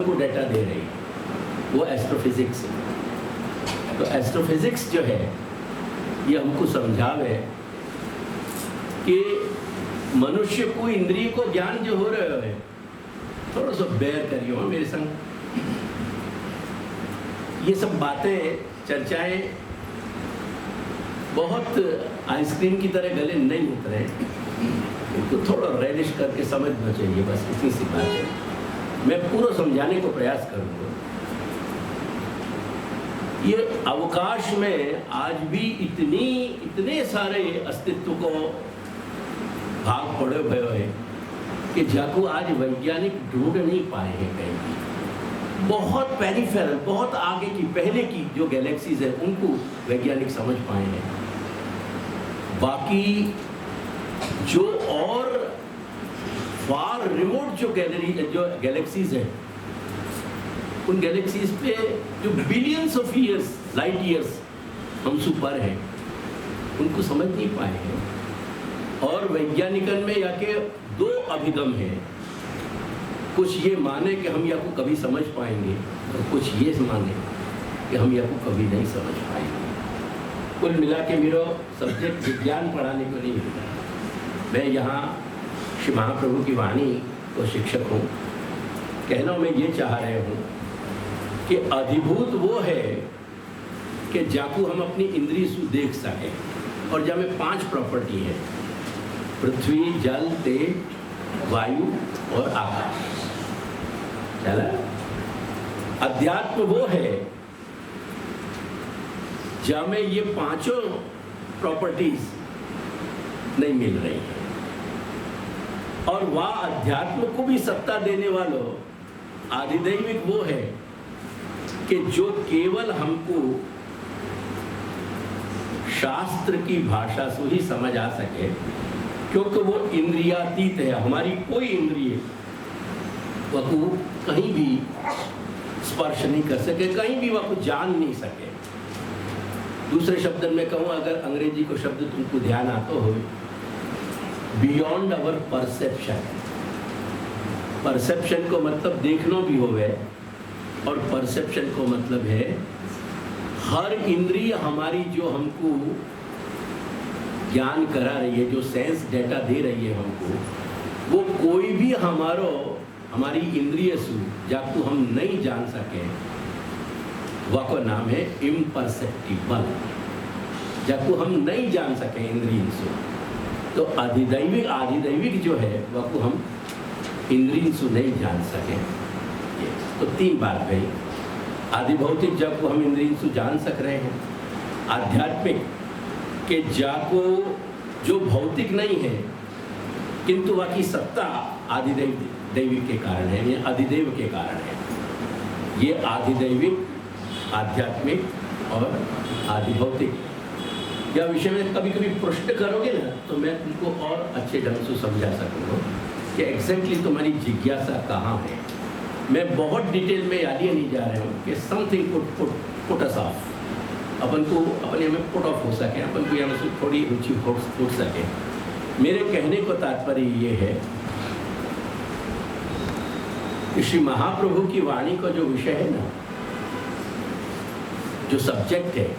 को डेटा दे रही है, वो एस्ट्रोफिजिक्स है। तो एस्ट्रोफिजिक्स जो है ये हमको समझावे कि मनुष्य को इंद्रिय को ज्ञान जो हो रहा है, थोड़ा सा बेयर करियो मेरे संग। ये सब बातें चर्चाएं बहुत आइसक्रीम की तरह गले नहीं उतरे, इनको थोड़ा रेलिश करके समझना चाहिए, बस इतनी सी बात है। मैं पूरा समझाने को प्रयास करूँगा। ये अवकाश में आज भी इतने सारे अस्तित्व को भाग पड़े हुए हैं कि जाको आज वैज्ञानिक ढूंढ नहीं पाए हैं कहीं। बहुत पेरिफेरल, बहुत आगे की पहले की जो गैलेक्सीज है उनको वैज्ञानिक समझ पाए हैं। बाकी जो और फार रिमोट जो गैलेक्सीज है, उन गैलेक्सीज पे जो billions of years, light years हमसे पर है, उनको समझ नहीं पाए हैं। और वैज्ञानिकन में याके दो अभिगम है, कुछ ये माने कि हम या को कभी समझ पाएंगे और कुछ ये माने कि हम या को कभी नहीं समझ पाएंगे। कुल मिला के मेरा सब्जेक्ट विज्ञान पढ़ाने को नहीं मिलता। मैं यहाँ श्री महाप्रभु की वाणी को शिक्षक हूँ। कहना मैं ये चाह रहे हूँ कि अधिभूत वो है कि जाकू हम अपनी इंद्रिय से देख सकें। और जब में 5 प्रॉपर्टी है, पृथ्वी, जल, तेज, वायु और आकाश। चला? अध्यात्म वो है जहाँ में ये 5 प्रॉपर्टीज नहीं मिल रही है। और वह अध्यात्म को भी सत्ता देने वालों आधिदैविक वो है कि जो केवल हमको शास्त्र की भाषा से ही समझ आ सके, क्योंकि वो इंद्रियातीत है। हमारी कोई इंद्रिय वह को कहीं भी स्पर्श नहीं कर सके, कहीं भी वह को जान नहीं सके। दूसरे शब्द में कहूँ, अगर अंग्रेजी को शब्द तुमको ध्यान आता हो, बियॉन्ड अवर परसेप्शन। परसेप्शन को मतलब देखना भी होवे, और परसेप्शन को मतलब है हर इंद्रिय हमारी जो हमको ज्ञान करा रही है, जो सेंस डेटा दे रही है हमको, वो कोई भी हमारी इंद्रिय से जाको हम नहीं जान सके, वह का नाम है इम्परसेप्टिबल। जाको हम नहीं जान सके इंद्रिय से, तो आधिदैविक जो है वह को हम इंद्रिय से नहीं जान सके। तो 3 बात गई। आधिभौतिक जब को हम इंद्रिय से जान सक रहे हैं, आध्यात्मिक के जाको जो भौतिक नहीं है किंतु वह की सत्ता आधिदैविक के कारण है, ये अधिदेव के कारण है। ये आधिदैविक, आध्यात्मिक और आधिभौतिक या विषय में कभी कभी प्रश्न करोगे ना, तो मैं तुमको और अच्छे ढंग से समझा सकूँगा कि एग्जैक्टली तुम्हारी जिज्ञासा कहाँ है। मैं बहुत डिटेल में याद नहीं जा रहा हूँ कि समथिंग पुट अस ऑफ, अपन हमें पुट ऑफ हो सके, अपन को यहाँ से थोड़ी रुचि उठ सके। मेरे कहने को तात्पर्य ये है कि श्री महाप्रभु की वाणी का जो विषय है ना, जो सब्जेक्ट है,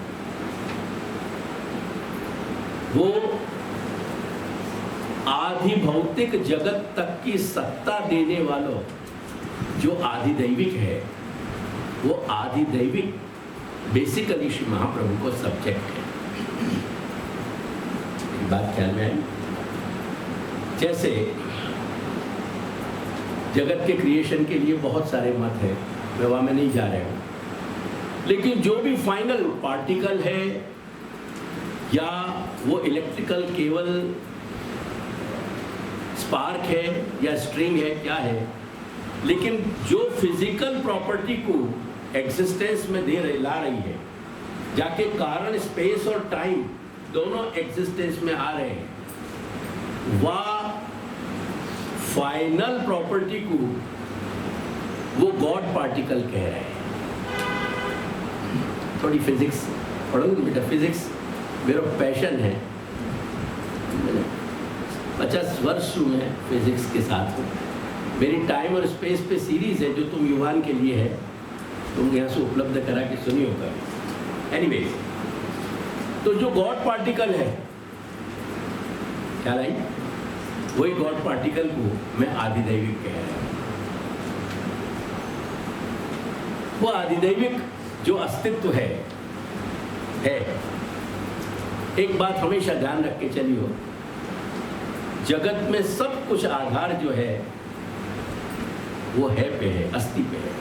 वो आधिभौतिक जगत तक की सत्ता देने वालों जो आधिदैविक है, वो आधिदैविक बेसिकली श्री महाप्रभु को सब्जेक्ट है। बात ख्याल में आई? जैसे जगत के क्रिएशन के लिए बहुत सारे मत है, मैं वहाँ में नहीं जा रहा हूँ, लेकिन जो भी फाइनल पार्टिकल है या वो इलेक्ट्रिकल केबल स्पार्क है या स्ट्रिंग है, क्या है, लेकिन जो फिजिकल प्रॉपर्टी को एग्जिस्टेंस में ला रही है, जाके कारण स्पेस और टाइम दोनों एग्जिस्टेंस में आ रहे हैं, वह फाइनल प्रॉपर्टी को वो गॉड पार्टिकल कह रहे हैं। थोड़ी फिजिक्स पढ़ोगे बेटा? फिजिक्स मेरा पैशन है। 50 वर्ष में फिजिक्स के साथ हूँ। मेरी टाइम और स्पेस पे सीरीज है जो तुम युवान के लिए है, तुम यहाँ से उपलब्ध करा के सुनी होगा। एनीवेज, तो जो गॉड पार्टिकल है, क्या लाई, वही गॉड पार्टिकल को मैं आदिदैविक कह रहा हूँ। वो आदिदैविक जो अस्तित्व है। एक बात हमेशा ध्यान रख के चलियो, जगत में सब कुछ आधार जो है वो है पे है, अस्थि पे है।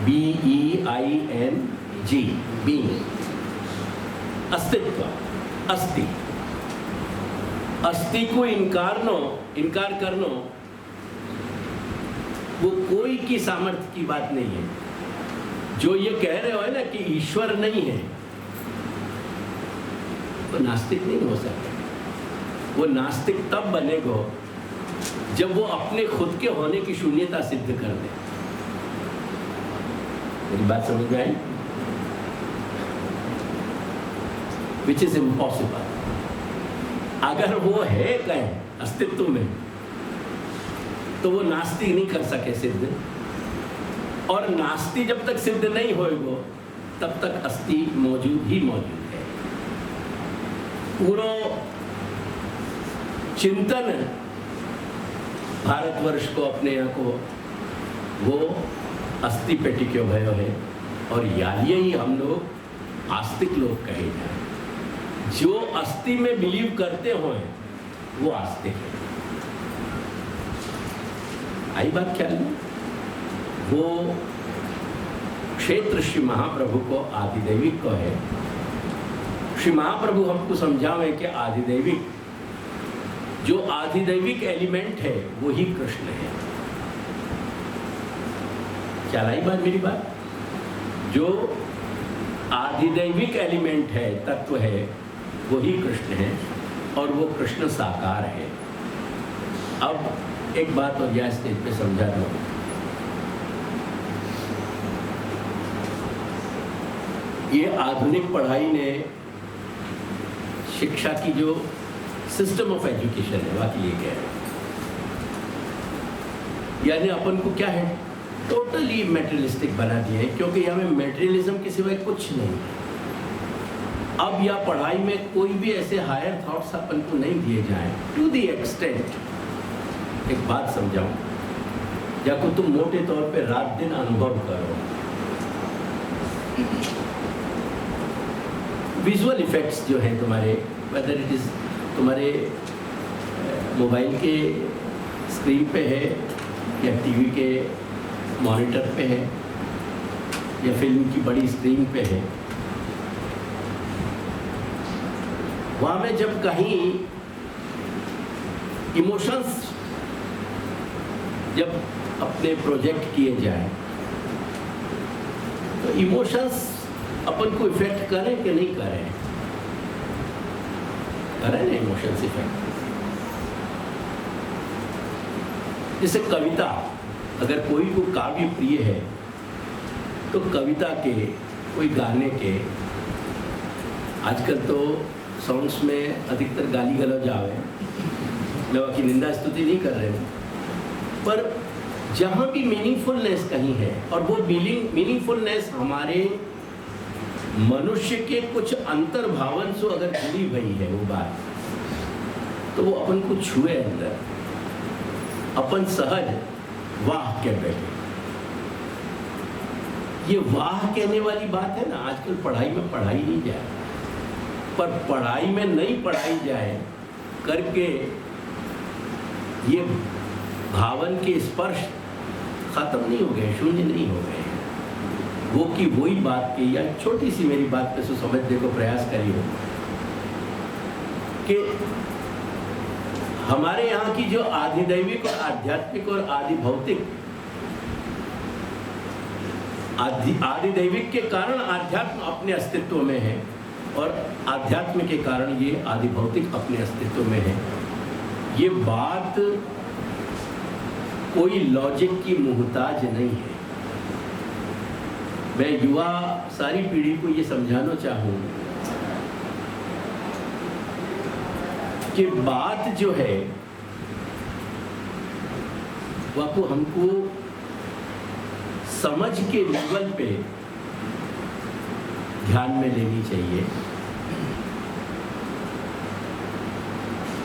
BEING, बीइंग, अस्तित्व, अस्थि। अस्थि को इनकार करनो वो कोई की सामर्थ्य की बात नहीं है। जो ये कह रहे हो है ना कि ईश्वर नहीं है, तो नास्तिक नहीं हो सकता। वो नास्तिक तब बनेगा जब वो अपने खुद के होने की शून्यता सिद्ध कर दे। मेरी बात समझ में आई? Which is impossible. अगर वो है कहीं अस्तित्व में, तो वो नास्ति नहीं कर सके सिद्ध, और नास्ति जब तक सिद्ध नहीं होएगा तब तक अस्थि मौजूद ही मौजूद है। पूरा चिंतन भारतवर्ष को, अपने यहाँ को, वो अस्थि पे टिक्यो भयो है, और यालिए ही हम लोग आस्तिक लोग कहे जाए। जो अस्थि में बिलीव करते हो वो आस्तिक है। आई बात ख्याल में? वो क्षेत्र श्री महाप्रभु को आदिदैविक को है। श्री महाप्रभु हमको समझावे कि आदिदैविक, जो आदिदैविक एलिमेंट है वो ही कृष्ण है। क्या लाई बात मेरी बात? जो आदिदैविक एलिमेंट है, तत्व है, वो ही कृष्ण है, और वो कृष्ण साकार है। अब एक बात और यह स्टेज पे समझा दो। ये आधुनिक पढ़ाई ने, शिक्षा की जो सिस्टम ऑफ एजुकेशन है, बाकी ये कह रहे हैं, यानी अपन को क्या है, टोटली मेटेरियलिस्टिक बना दिया है, क्योंकि यहाँ में मेटेरियलिज्म के सिवाय कुछ नहीं है। अब या पढ़ाई में कोई भी ऐसे हायर थॉट्स अपन को नहीं दिए जाए। टू द एक्सटेंट, एक बात समझाऊं, या को तुम मोटे तौर पे रात दिन अनुभव करो, विजुअल इफेक्ट्स जो है तुम्हारे, वेदर इट इज तुम्हारे मोबाइल के स्क्रीन पे है, या टीवी के मॉनिटर पे है, या फिल्म की बड़ी स्क्रीन पे है, वहाँ में जब कहीं इमोशंस जब अपने प्रोजेक्ट किए जाए, तो इमोशंस अपन को इफेक्ट करें कि नहीं करें? करें ना इमोशंस इफेक्ट। जैसे कविता, अगर कोई को काव्य प्रिय है, तो कविता के, कोई गाने के, आजकल तो सॉन्ग्स में अधिकतर गाली गलौज आवे, मैं उनकी निंदा स्तुति नहीं कर रहे हूँ, पर जहाँ भी मीनिंगफुलनेस कहीं है, और वो मीनिंगफुलनेस हमारे मनुष्य के कुछ अंतर्भावन से अगर जुड़ी हुई है वो बात, तो वो अपन को छुए अंदर, अपन सहज वाह कह बैठे। ये वाह कहने वाली बात है ना, आजकल पढ़ाई में पढ़ाई नहीं जाए, पर पढ़ाई में नहीं पढ़ाई जाए करके ये भावन के स्पर्श खत्म नहीं हो गए, शून्य नहीं हो गए। वो की वही बात की, या छोटी सी मेरी बात पे समझने को प्रयास करिए कि हमारे यहाँ की जो आधिदैविक और आध्यात्मिक और आदि भौतिक, आदिदैविक के कारण आध्यात्म अपने अस्तित्व में है, और आध्यात्म के कारण ये आदि भौतिक अपने अस्तित्व में है। ये बात कोई लॉजिक की मुहताज नहीं है। मैं युवा सारी पीढ़ी को ये समझाना चाहूँ कि बात जो है वह हमको समझ के लेवल पे ध्यान में लेनी चाहिए।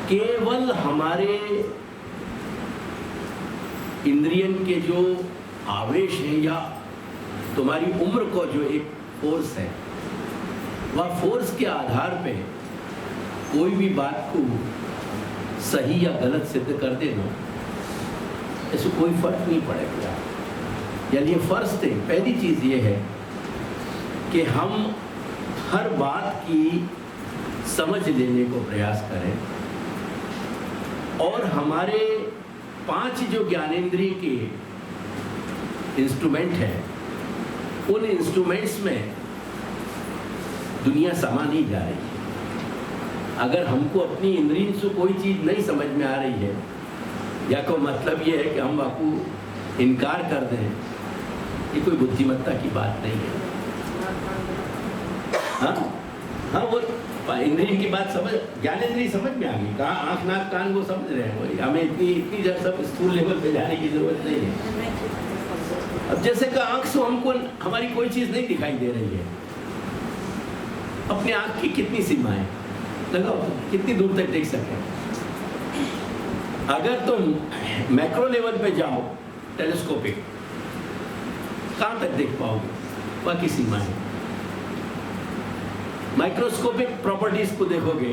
केवल हमारे इंद्रियन के जो आवेश है या तुम्हारी उम्र को जो एक फोर्स है, वह फोर्स के आधार पे कोई भी बात को सही या गलत सिद्ध कर देना, ऐसे कोई फर्क नहीं पड़ेगा। यानी फर्स्ट थिंग, पहली चीज़ ये है कि हम हर बात की समझ लेने को प्रयास करें और हमारे 5 जो ज्ञानेंद्रिय के इंस्ट्रूमेंट हैं, उन इंस्ट्रूमेंट्स में दुनिया समा नहीं जा रही है। अगर हमको अपनी इंद्रियों से कोई चीज़ नहीं समझ में आ रही है, या को मतलब ये है कि हम आपको इनकार कर दें, ये कोई बुद्धिमत्ता की बात नहीं है। हाँ, वो इंद्रिय की बात समझ, ज्ञानेंद्रिय समझ में आ गई, कहाँ आँख नाक कान वो समझ रहे हैं, वही हमें इतनी जब सब स्थूल लेवल पे जाने की जरूरत नहीं है। अब जैसे कि आँख से हमको हमारी कोई चीज़ नहीं दिखाई दे रही है, अपने आँख की कितनी सीमाएं लगाओ, कितनी दूर तक देख सकें। अगर तुम मैक्रो लेवल पे जाओ, टेलीस्कोपिक, कहाँ तक देख पाओगे, वह की सीमा है। माइक्रोस्कोपिक प्रॉपर्टीज को देखोगे,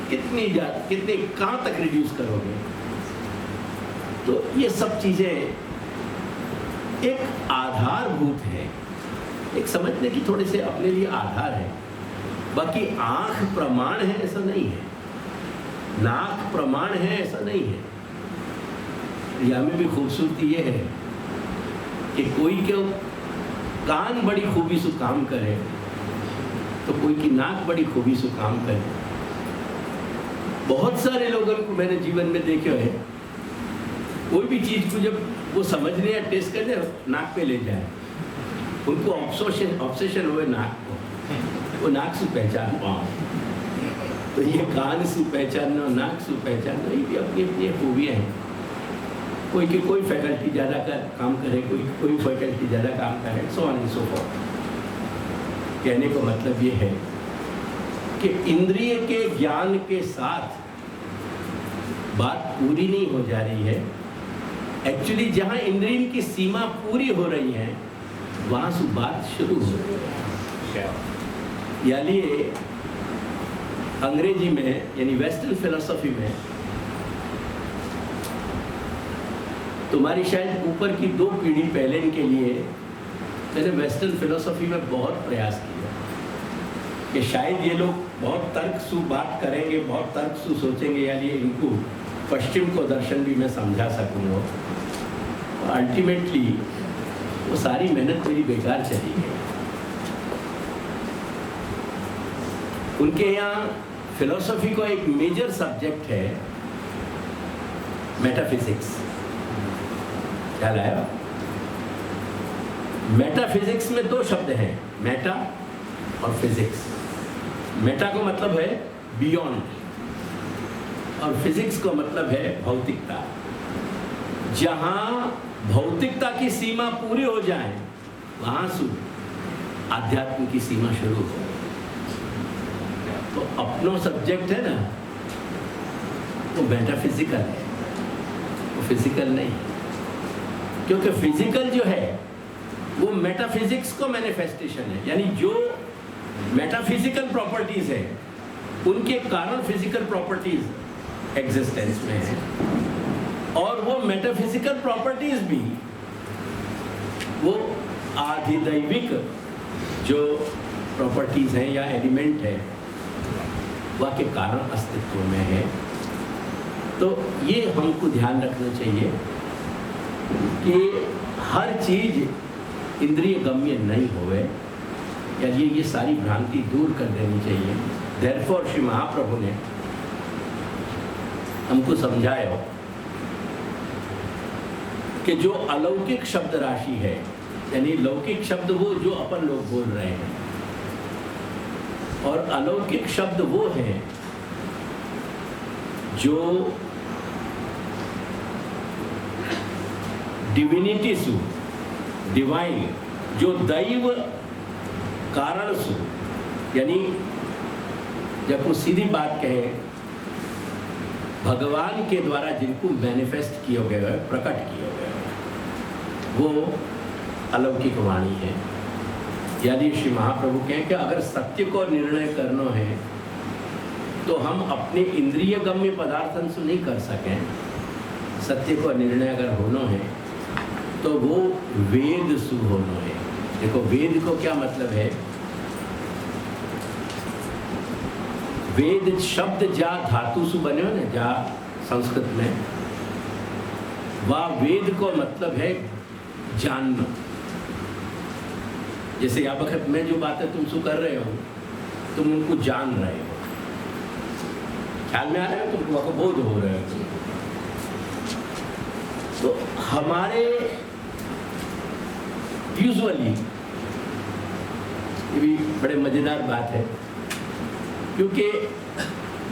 कितनी कहाँ तक रिड्यूस करोगे। तो ये सब चीज़ें एक आधारभूत है, एक समझने की थोड़े से अपने लिए आधार है। बाकी आँख प्रमाण है ऐसा नहीं है, नाक प्रमाण है ऐसा नहीं है। या में भी खूबसूरती ये है कि कोई के कान बड़ी खूबी से काम करे तो कोई की नाक बड़ी खूबी से काम करे। बहुत सारे लोगों को मैंने जीवन में देखे है, कोई भी चीज़ को जब वो समझने या टेस्ट करने नाक पे ले जाए, उनको ऑब्सेशन हुए नाक को, वो नाक से पहचान पाओ। तो ये कान से पहचानना, नाक से पहचानना, ये भी अपनी अपनी खूबियाँ हैं। कोई की कोई फैकल्टी ज़्यादा काम करे, कोई फैकल्टी ज़्यादा काम करे, so on and so forth. कहने का मतलब ये है कि इंद्रिय के ज्ञान के साथ बात पूरी नहीं हो जा रही है। एक्चुअली जहाँ इंद्रिय की सीमा पूरी हो रही है, वहाँ से बात शुरू हो रही है। यानी अंग्रेजी में, यानी वेस्टर्न फिलोसफी में, तुम्हारी शायद ऊपर की 2 पीढ़ी पहले के लिए मैंने वेस्टर्न फिलोसफी में बहुत प्रयास किया कि शायद ये लोग बहुत तर्कसु बात करेंगे, बहुत तर्कसु सोचेंगे, यानी इनको पश्चिम को दर्शन भी मैं समझा सकूँगा। अल्टीमेटली वो सारी मेहनत मेरी बेकार चली गई। उनके यहाँ फिलोसफी को एक मेजर सब्जेक्ट है मेटाफिजिक्स। ख्याल आया? मेटाफिजिक्स में 2 शब्द हैं, मेटा और फिजिक्स। मेटा का मतलब है बियॉन्ड और फिजिक्स का मतलब है भौतिकता। जहाँ भौतिकता की सीमा पूरी हो जाए, वहाँ से आध्यात्म की सीमा शुरू हो। तो अपना सब्जेक्ट है ना, वो मेटाफिजिकल है, वो फिजिकल नहीं। क्योंकि फिजिकल जो है वो मेटाफिजिक्स को मैनिफेस्टेशन है, यानी जो मेटाफिजिकल प्रॉपर्टीज है उनके कारण फिजिकल प्रॉपर्टीज एग्जिस्टेंस में है। और वो मेटाफिजिकल प्रॉपर्टीज भी वो आधिदैविक जो प्रॉपर्टीज हैं या एलिमेंट है, वह के कारण अस्तित्व में है। तो ये हमको ध्यान रखना चाहिए कि हर चीज इंद्रिय गम्य नहीं होवे, यानी ये सारी भ्रांति दूर कर देनी चाहिए। देयरफॉर श्री महाप्रभु ने हमको समझाया कि जो अलौकिक शब्द राशि है, यानी लौकिक शब्द वो जो अपन लोग बोल रहे हैं, और अलौकिक शब्द वो हैं जो डिविनिटी सु, डिवाइन, जो दैव कारण सु, यानी जब वो सीधी बात कहें, भगवान के द्वारा जिनको मैनिफेस्ट किया गया है, प्रकट किया गया है, वो अलौकिक वाणी है। यानी श्री महाप्रभु कहें कि अगर सत्य को निर्णय करना है तो हम अपने इंद्रिय गम्य पदार्थन से नहीं कर सकें। सत्य को निर्णय अगर होना है तो वो वेद सु होना है। देखो वेद को क्या मतलब है, वेद शब्द जा धातु सु बने हो ना, जा संस्कृत में, वह वेद को मतलब है जानना। जैसे या वक्त मैं जो बातें तुमसे कर रहे हो, तुम उनको जान रहे हो, ख्याल में आ रहा है, तुमको वह बोध हो रहे हो। तो हमारे यूजुअली, ये भी बड़े मजेदार बात है, क्योंकि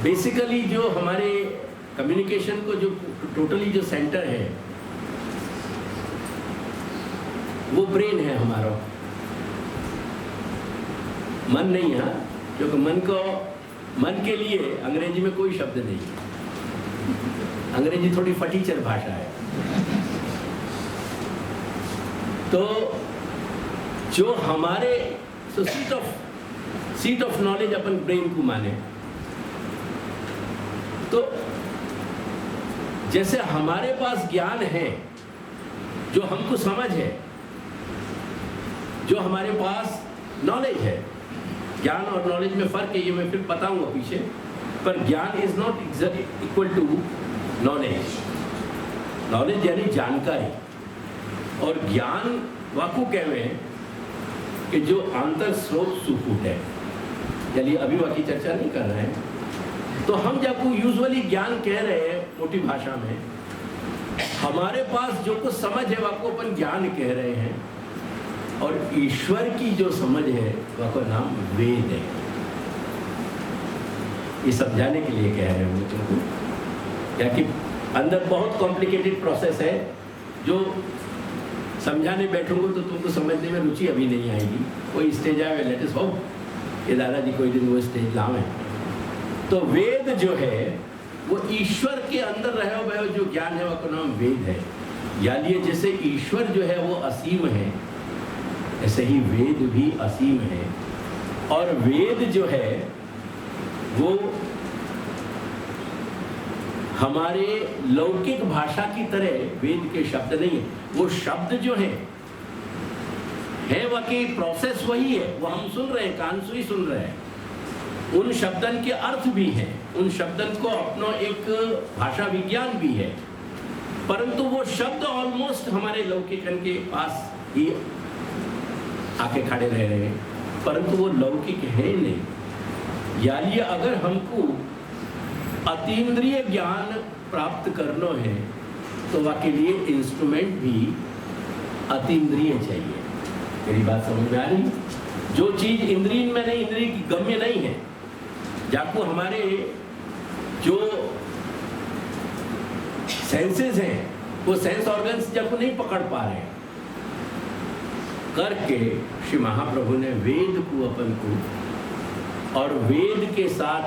बेसिकली जो हमारे कम्युनिकेशन को जो टोटली जो सेंटर है वो ब्रेन है हमारा, मन नहीं है। क्योंकि मन के लिए अंग्रेजी में कोई शब्द नहीं है, अंग्रेजी थोड़ी फटीचर भाषा है। तो जो हमारे seat of knowledge upon brain को माने, तो जैसे हमारे पास ज्ञान है, जो हमको समझ है, जो हमारे पास नॉलेज है, ज्ञान और नॉलेज में फर्क है, ये मैं फिर बताऊंगा पीछे, पर ज्ञान is not equal to knowledge. Knowledge यानी जानकारी, और ज्ञान वाकु कहवे कि जो अंतर स्रोत सुफूट है। चलिए अभी वाकी चर्चा नहीं कर रहे हैं, तो हम जब यूजुअली ज्ञान कह रहे हैं मोटी भाषा में, हमारे पास जो कुछ समझ है वाको अपन ज्ञान कह रहे हैं, और ईश्वर की जो समझ है वह का नाम वेद है। ये समझाने के लिए कह रहे हैं तुमको, क्या कि अंदर बहुत कॉम्प्लिकेटेड प्रोसेस है, जो समझाने बैठूंगा तो तुमको समझने में रुचि अभी नहीं आएगी। कोई स्टेज आए, लेट अस होप ये दादाजी कोई दिन वो स्टेज लावे। तो वेद जो है वो ईश्वर के अंदर रहे हुए जो ज्ञान है वह का नाम वेद है। यानी जैसे ईश्वर जो है वो असीम है, ऐसे ही वेद भी असीम है। और वेद जो है वो हमारे लौकिक भाषा की तरह वेद के शब्द नहीं है। वो शब्द जो है वाकई प्रोसेस वही है, वो हम सुन रहे हैं, कान से ही सुन रहे हैं। उन शब्दन के अर्थ भी हैं, उन शब्दन को अपना एक भाषा विज्ञान भी है, परंतु वो शब्द ऑलमोस्ट हमारे लौकिकन के पास ही आके खड़े रह रहे हैं, परंतु वो लौकिक है नहीं। यानी अगर हमको अतीन्द्रिय ज्ञान प्राप्त करना है तो वाकई लिए इंस्ट्रूमेंट भी अतीन्द्रिय चाहिए। मेरी बात समझ में आ रही? जो चीज इंद्रिय में नहीं, इंद्रिय की गम्य नहीं है, जाको हमारे जो सेंसेस हैं वो सेंस ऑर्गन्स जब नहीं पकड़ पा रहे हैं, करके श्री महाप्रभु ने वेद को अपन को, और वेद के साथ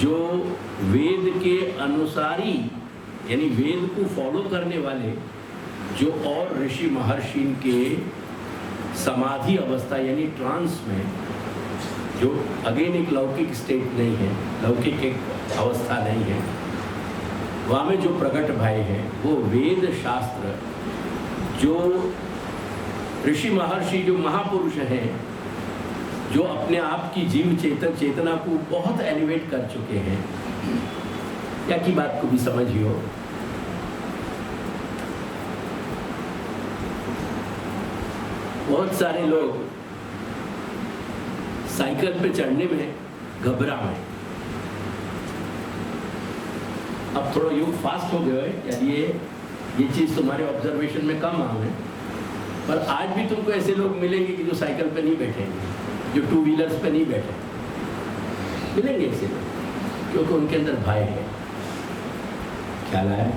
जो वेद के अनुसारी यानी वेद को फॉलो करने वाले जो और ऋषि महर्षि के समाधि अवस्था यानी ट्रांस में, जो अगेन एक लौकिक स्टेट नहीं है, लौकिक एक अवस्था नहीं है, वहाँ में जो प्रकट भाई हैं वो वेद शास्त्र, जो ऋषि महर्षि जो महापुरुष हैं, जो अपने आप की जीव चेतना को बहुत एलिवेट कर चुके हैं, क्या की बात को भी समझियो। बहुत सारे लोग साइकिल पे चढ़ने में घबराए। अब थोड़ा युग फास्ट हो गया है, यानी ये चीज़ तुम्हारे ऑब्जर्वेशन में कम आ है, पर आज भी तुमको ऐसे लोग मिलेंगे कि जो साइकिल पे नहीं बैठेंगे, जो टू व्हीलर्स पे नहीं बैठे, मिलेंगे ऐसे लोग, क्योंकि उनके अंदर भय है। ख्याल आया?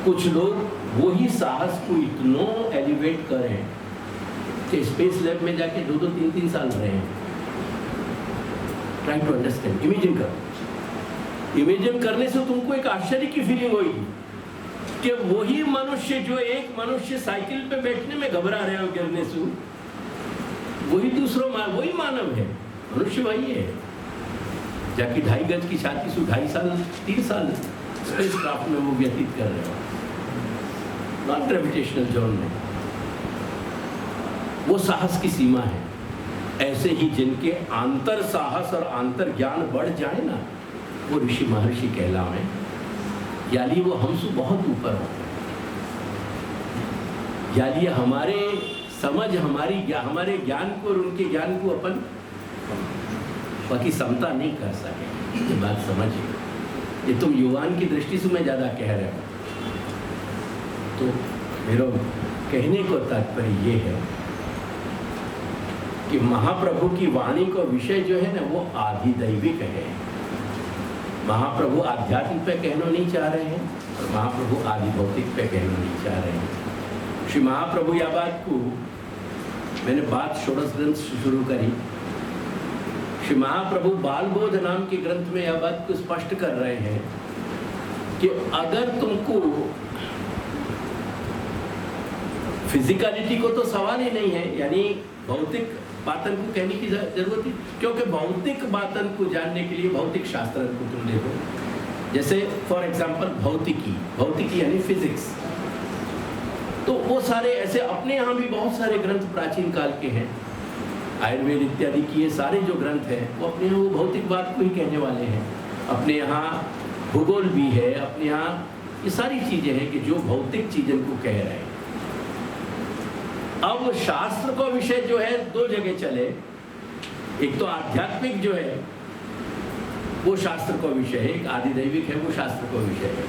कुछ लोग वही साहस को इतना एलिवेट करें कि स्पेस लैब में जाके 2-2, 3-3 साल रहे हैं। ट्राई टू अंडरस्टैंड, इमेजिन करो। इमेजिन करने से तुमको एक आश्चर्य की फीलिंग होगी कि वही मनुष्य, जो एक मनुष्य साइकिल पे बैठने में घबरा रहे हो गिरने से, वही वही मानव है, मनुष्य वही है। जाके 2.5 गज की छाती से 2.5 साल 3 साल स्पेस क्राफ्ट में वो व्यतीत कर रहे हो, नॉन ग्रेविटेशनल जोन में। वो साहस की सीमा है। ऐसे ही जिनके आंतर साहस और आंतर ज्ञान बढ़ जाए ना, वो ऋषि महर्षि कहलावे, यानी वो हमसे बहुत ऊपर हो, यानी हमारे समझ, हमारे ज्ञान को और उनके ज्ञान को अपन बाकी समता नहीं कर सके। ये बात समझिए, ये तुम युवान की दृष्टि से मैं ज़्यादा कह रहा हूँ। तो मेरा कहने को तात्पर्य ये है कि महाप्रभु की वाणी का विषय जो है ना, वो आधिदैविक है। महाप्रभु आध्यात्मिक पे कहना नहीं चाह रहे हैं और महाप्रभु आदि भौतिक पे कहना नहीं चाह रहे हैं। श्री महाप्रभु यह बात को, मैंने बात षोडश ग्रंथ से शुरू करी। श्री महाप्रभु बालबोध नाम के ग्रंथ में यह बात को स्पष्ट कर रहे हैं कि अगर तुमको फिजिकलिटी को तो सवाल ही नहीं है, यानी भौतिक बातन को कहने की जरूरत है, क्योंकि भौतिक बातन को जानने के लिए भौतिक शास्त्र को तुम देखो। जैसे फॉर एग्जांपल भौतिकी यानी फिजिक्स, तो वो सारे ऐसे अपने यहाँ भी बहुत सारे ग्रंथ प्राचीन काल के हैं, आयुर्वेद इत्यादि की ये सारे जो ग्रंथ हैं वो अपने यहाँ वो भौतिक बात को ही कहने वाले हैं। अपने यहाँ भूगोल भी है, अपने यहाँ ये सारी चीज़ें हैं कि जो भौतिक चीज़ों को कह रहे हैं। अब शास्त्र का विषय जो है 2 जगह चले, एक तो आध्यात्मिक जो है वो शास्त्र का विषय है, एक आधिदैविक है वो शास्त्र का विषय है।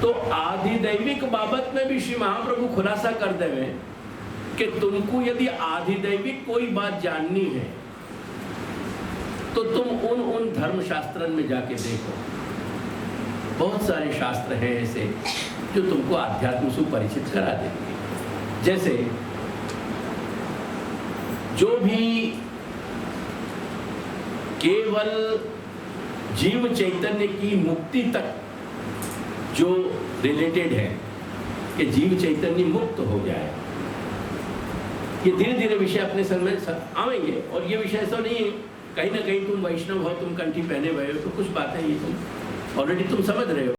तो आधिदैविक बाबत में भी श्री महाप्रभु खुलासा कर देवे कि तुमको यदि आधिदैविक कोई बात जाननी है तो तुम उन धर्म शास्त्रन में जाके देखो। बहुत सारे शास्त्र हैं ऐसे जो तुमको अध्यात्म से परिचित करा देंगे। जैसे जो भी केवल जीव चैतन्य की मुक्ति तक जो रिलेटेड है कि जीव चैतन्य मुक्त हो जाए, ये धीरे धीरे विषय अपने संग में आएंगे। और ये विषय ऐसा नहीं है कहीं ना कहीं तुम वैष्णव हो, तुम कंठी पहने हुए हो, तो कुछ बातें ये तुम ऑलरेडी तुम समझ रहे हो।